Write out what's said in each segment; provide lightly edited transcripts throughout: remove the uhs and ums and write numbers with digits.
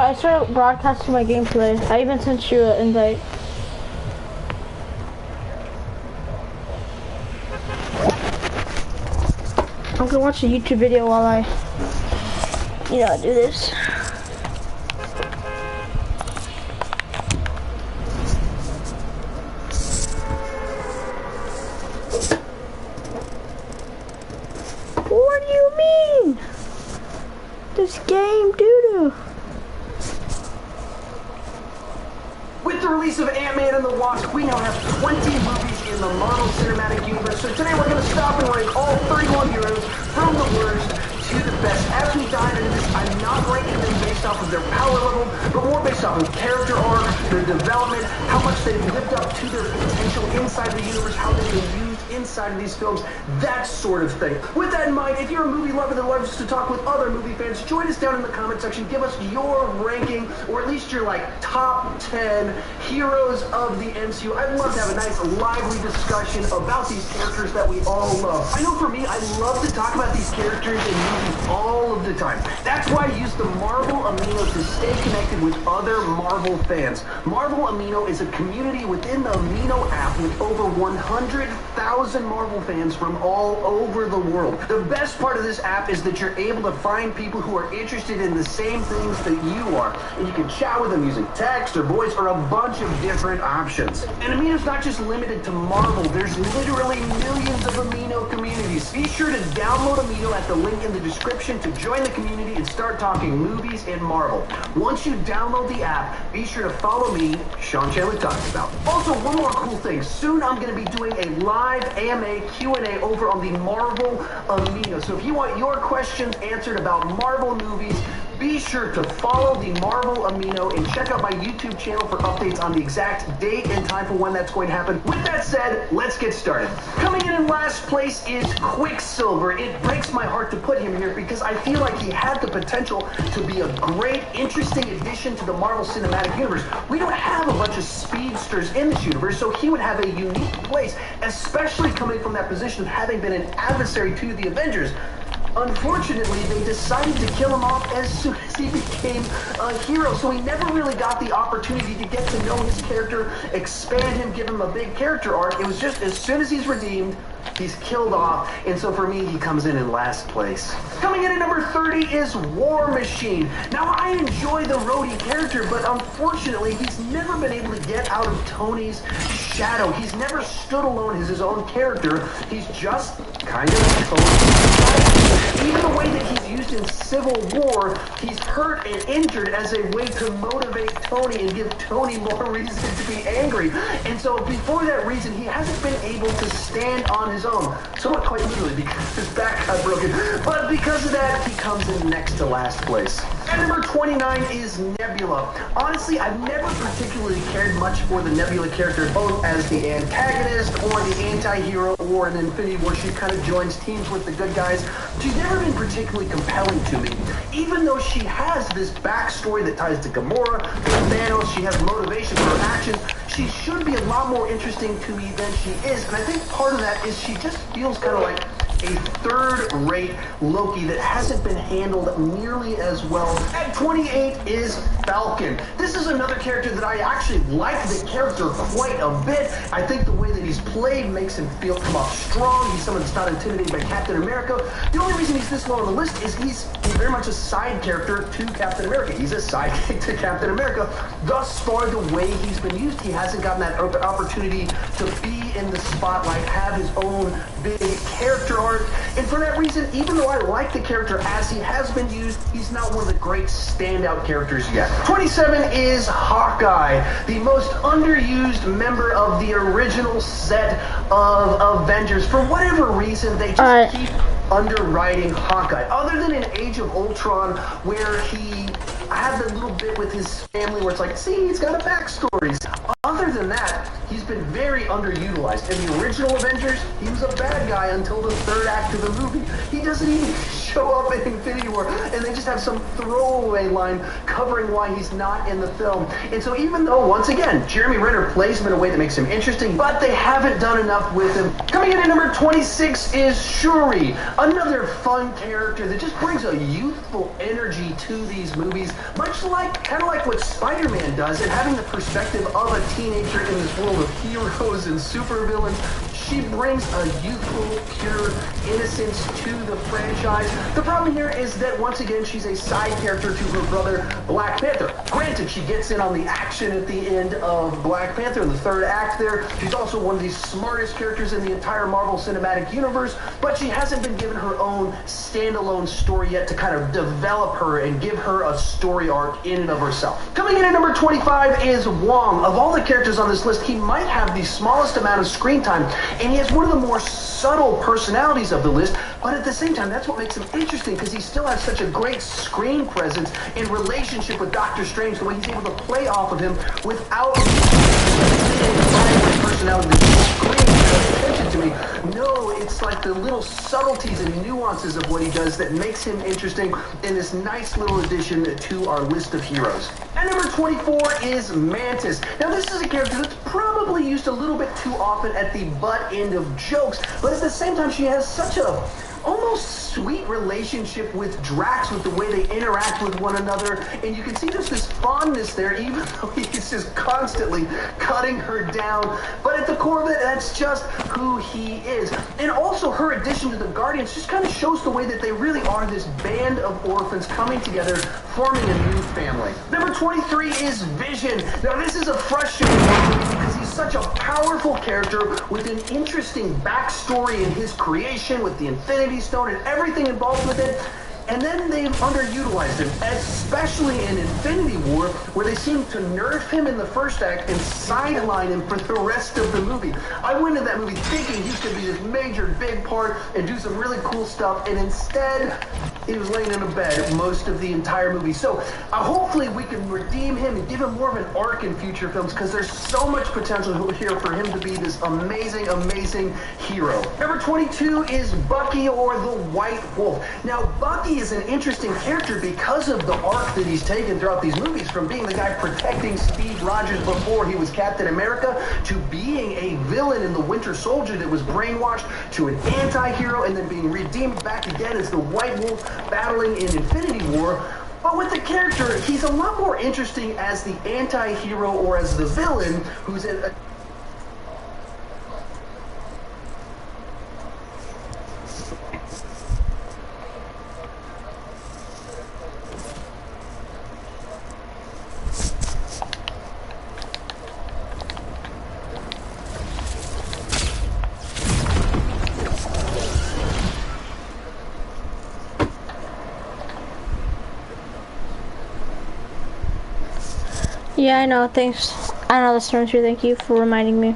I started broadcasting my gameplay. I even sent you an invite. I'm gonna watch a YouTube video while I, do this. What do you mean? This game doo-doo. With the release of Ant-Man and the Wasp, we now have 20 movies in the Marvel Cinematic Universe. So today we're going to stop and rank all 31 heroes from the worst to the best. As we dive into this, I'm not ranking them based off of their power level, but more based off of character arc, their development, how much they've lived up to their potential inside the universe, how they've been used inside of these films, that sort of thing. With that in mind, if you're a movie lover that loves to talk with other movie fans, join us down in the comment section. Give us your ranking, or at least your top 10 heroes of the MCU. I'd love to have a nice lively discussion about these characters that we all love. I know for me, I love to talk about these characters in movies all of the time. That's why I use the Marvel Amino to stay connected with other Marvel fans. Marvel Amino is a community within the Amino app with over 100,000 Marvel fans from all over the world. The best part of this app is that you're able to find people who are interested in the same things that you are. And you can chat with them using text or voice or a bunch of different options. And Amino's not just limited to Marvel. There's literally millions of Amino communities. Be sure to download Amino at the link in the description to join the community and start talking movies and Marvel. Once you download the app, be sure to follow me, Sean Chandler Talks About. Also, one more cool thing. Soon I'm going to be doing a live AMA Q&A over on the Marvel Amino. So if you want your questions answered about Marvel movies, be sure to follow the Marvel Amino and check out my YouTube channel for updates on the exact date and time for when that's going to happen. With that said, let's get started. Coming in last place is Quicksilver. It breaks my heart to put him here because I feel like he had the potential to be a great, interesting addition to the Marvel Cinematic Universe. We don't have a bunch of speedsters in this universe, so he would have a unique place, especially coming from that position of having been an adversary to the Avengers. Unfortunately, they decided to kill him off as soon as he became a hero, so he never really got the opportunity to get to know his character, expand him, give him a big character arc. It was just as soon as he's redeemed, he's killed off, and so for me, he comes in last place. Coming in at number 30 is War Machine. Now, I enjoy the Rhodey character, but unfortunately, he's never been able to get out of Tony's shadow. He's never stood alone as his own character. He's just kind of Tony's. Even the way that he's used in Civil War, he's hurt and injured as a way to motivate Tony and give Tony more reason to be angry. And so before that reason, he hasn't been able to stand on his own. Somewhat quite literally because his back got broken. But because of that, he comes in next to last place. At number 29 is Nebula. Honestly, I've never particularly cared much for the Nebula character, both as the antagonist or the anti-hero, or in Infinity War, she kind of joins teams with the good guys. She's never been particularly compelling to me. Even though she has this backstory that ties to Gamora, to Thanos, she has motivation for her actions, she should be a lot more interesting to me than she is. And I think part of that is she just feels kind of like a third-rate Loki that hasn't been handled nearly as well. At 28 is Falcon. This is another character that I actually like the character quite a bit. I think the way that he's played makes him come off strong. He's someone that's not intimidated by Captain America. The only reason he's this low on the list is he's very much a side character to Captain America. He's a sidekick to Captain America. Thus far, the way he's been used, he hasn't gotten that opportunity to be in the spotlight, have his own big character arc. And for that reason, even though I like the character as he has been used, he's not one of the great standout characters yet. 27 is Hawkeye, the most underused member of the original set of Avengers. For whatever reason, they just keep underwriting Hawkeye. Other than in Age of Ultron, where he had the little bit with his family where it's like, see, he's got a backstory. Other than that, he's been very underutilized. In the original Avengers, he was a bad guy until the third act of the movie. He doesn't even show up in Infinity War, and they just have some throwaway line covering why he's not in the film. And so even though, once again, Jeremy Renner plays him in a way that makes him interesting, but they haven't done enough with him. Coming Coming in at number 26 is Shuri, another fun character that just brings a youthful energy to these movies, much like, kind of like what Spider-Man does, and having the perspective of a teenager in this world of heroes and supervillains. She brings a youthful, pure innocence to the franchise. The problem here is that, once again, she's a side character to her brother, Black Panther. Granted, she gets in on the action at the end of Black Panther in the third act there. She's also one of the smartest characters in the entire Marvel Cinematic Universe, but she hasn't been given her own standalone story yet to kind of develop her and give her a story arc in and of herself. Coming in at number 25 is Wong. Of all the characters on this list, he might have the smallest amount of screen time, and he has one of the more subtle personalities of the list, but at the same time, that's what makes him interesting, because he still has such a great screen presence in relationship with Doctor Strange, the way he's able to play off of him without personality that screams attention to me. No, it's like the little subtleties and nuances of what he does that makes him interesting in this nice little addition to our list of heroes. And number 24 is Mantis. Now, this is a character that's probably used a little bit too often at the butt end of jokes, but at the same time, she has such a almost sweet relationship with Drax, with the way they interact with one another, and you can see there's this fondness there, even though he's just constantly cutting her down. But at the core of it, that's just who he is. And also, her addition to the Guardians just kind of shows the way that they really are this band of orphans coming together, forming a new family. Number 23 is Vision. Now, this is a frustrating one because he's such a powerful character with an interesting backstory in his creation with the Infinity Stone and everything involved with it. And then they've underutilized him, especially in Infinity War, where they seem to nerf him in the first act and sideline him for the rest of the movie. I went into that movie thinking he was going to be this major, big part and do some really cool stuff, and instead, he was laying in a bed most of the entire movie. So hopefully we can redeem him and give him more of an arc in future films, because there's so much potential here for him to be this amazing, amazing hero. Number 22 is Bucky, or the White Wolf. Now, Bucky is an interesting character because of the arc that he's taken throughout these movies, from being the guy protecting Steve Rogers before he was Captain America, to being a villain in the Winter Soldier that was brainwashed, to an anti-hero, and then being redeemed back again as the White Wolf battling in Infinity War. But with the character, he's a lot more interesting as the anti-hero or as the villain who's in a Yeah, I know, thanks. I know the storm too, thank you for reminding me.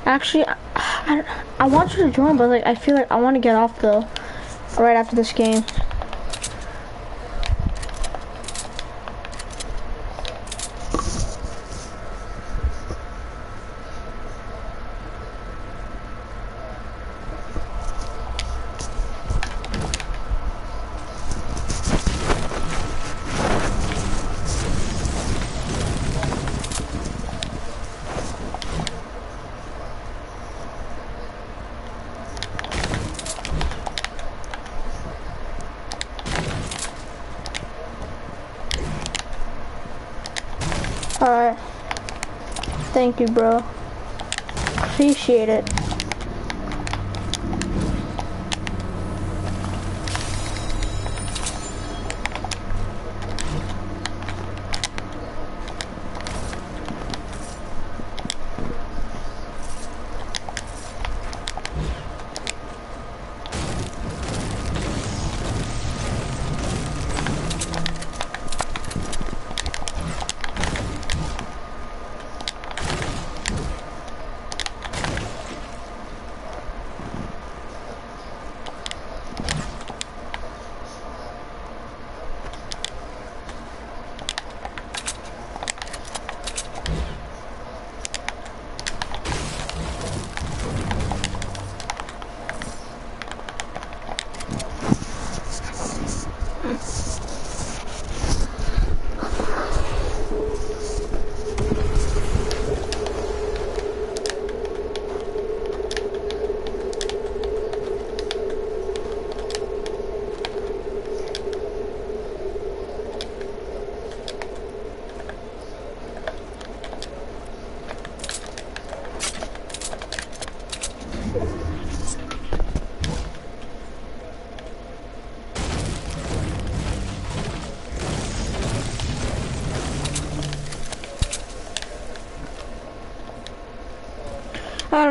Actually, I want you to join, but like I feel like I want to get off though, right after this game. Alright. Thank you, bro. Appreciate it.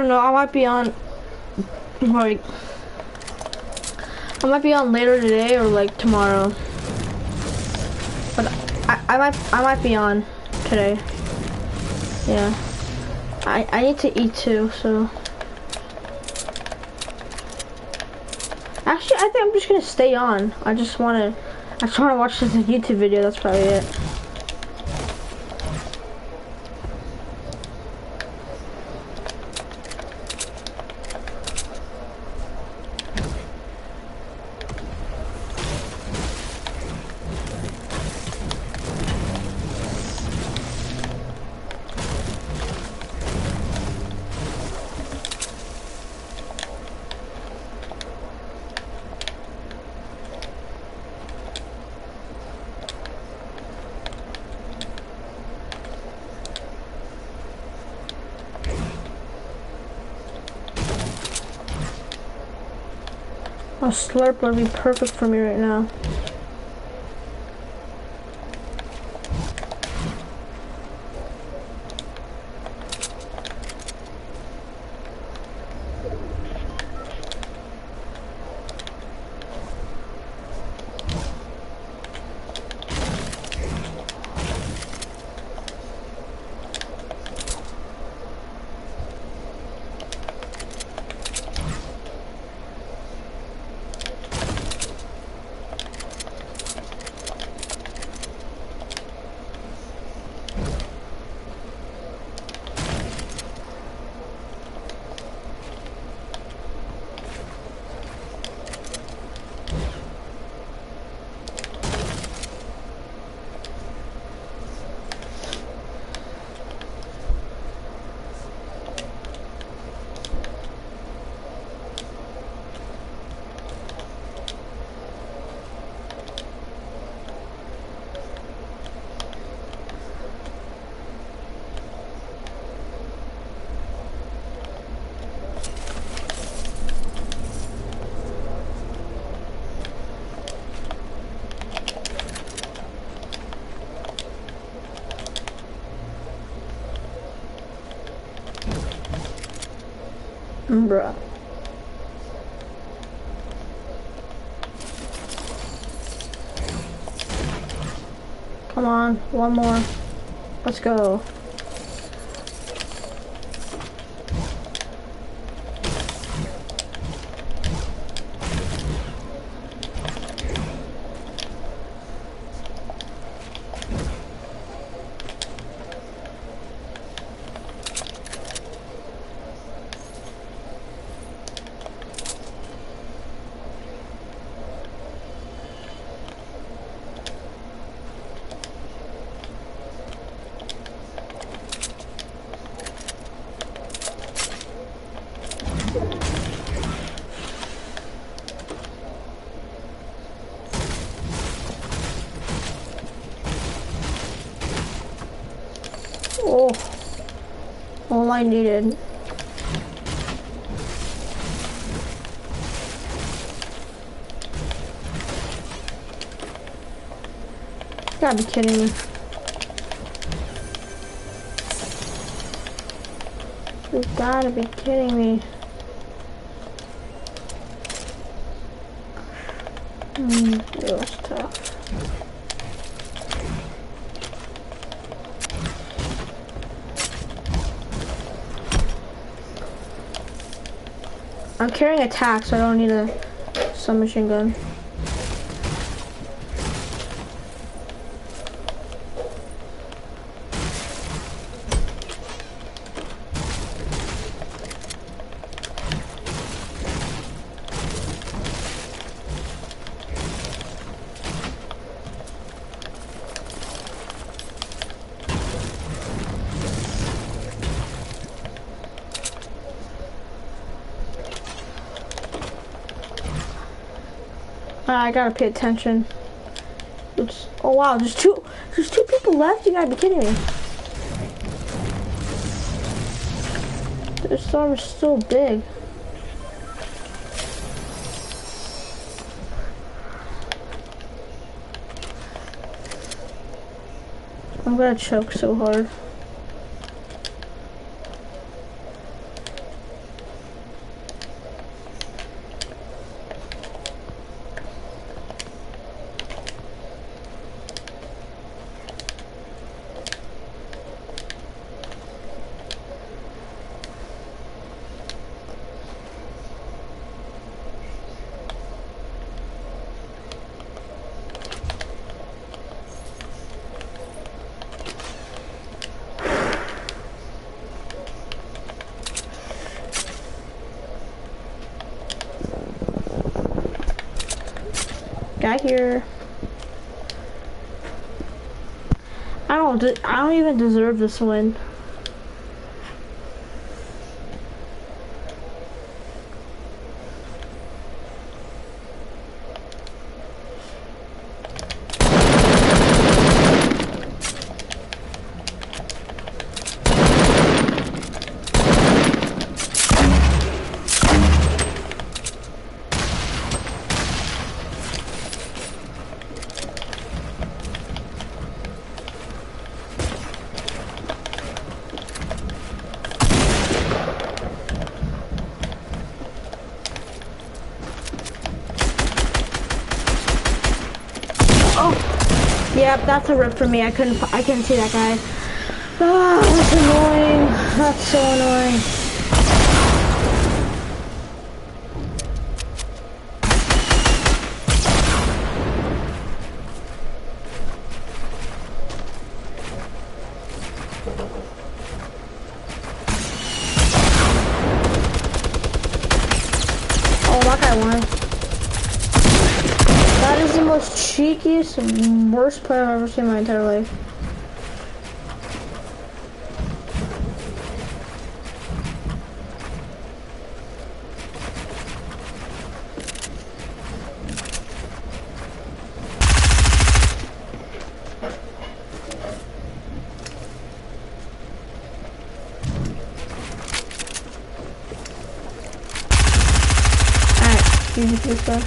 don't know. I might be on, like, I might be on later today or like tomorrow. But I might be on today. Yeah. I need to eat too, so. Actually, I think I'm just gonna stay on. I just wanna watch this YouTube video. That's probably it. A slurp would be perfect for me right now. Bruh. Come on, one more. Let's go. Oh, all I needed. You gotta be kidding me. You gotta be kidding me. It was tough. I'm carrying a tack, so I don't need a submachine gun. I gotta pay attention. Oops. Oh wow, there's two people left? You gotta be kidding me. This storm is so big. I'm gonna choke so hard. Guy here. I don't even deserve this win. Yep, that's a rip for me. I couldn't see that guy. Ah, that's annoying. That's so annoying. Oh, that guy won. That is the most cheekiest, worst player I've ever seen in my entire life. Alright, you just this guy.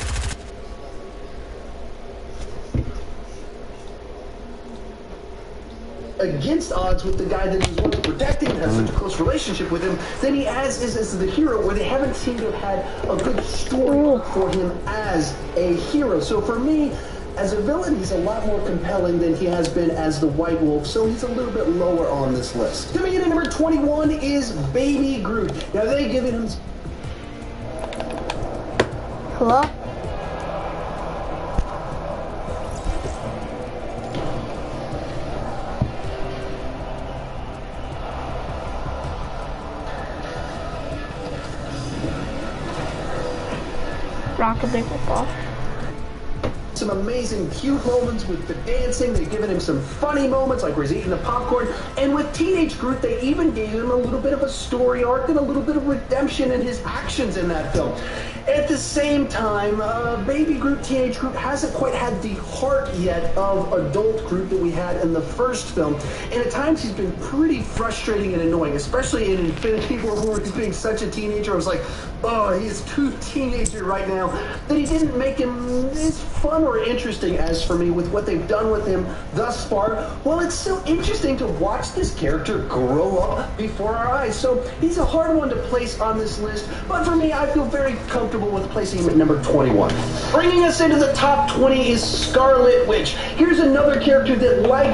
Against odds with the guy that he's once protecting and has such a close relationship with him than he has as the hero, where they haven't seemed to have had a good story for him as a hero. So for me, as a villain, he's a lot more compelling than he has been as the White Wolf, so he's a little bit lower on this list. Coming in at number 21 is Baby Groot. Now they've given him... Hello? Rock a big football. Some amazing cute moments with the dancing. They've given him some funny moments like where he's eating the popcorn. And with Teenage Groot, they even gave him a little bit of a story arc and a little bit of redemption in his actions in that film. At the same time, Baby Groot, Teenage Groot hasn't quite had the heart yet of adult Groot that we had in the first film. And at times he's been pretty frustrating and annoying, especially in Infinity War where he's being such a teenager. I was like, oh, he's too teenager right now. That he didn't make him as fun or interesting as for me with what they've done with him thus far. Well, it's so interesting to watch this character grow up before our eyes. So he's a hard one to place on this list, but for me, I feel very comfortable with placing him at number 21. Bringing us into the top 20 is Scarlet Witch. Here's another character that, like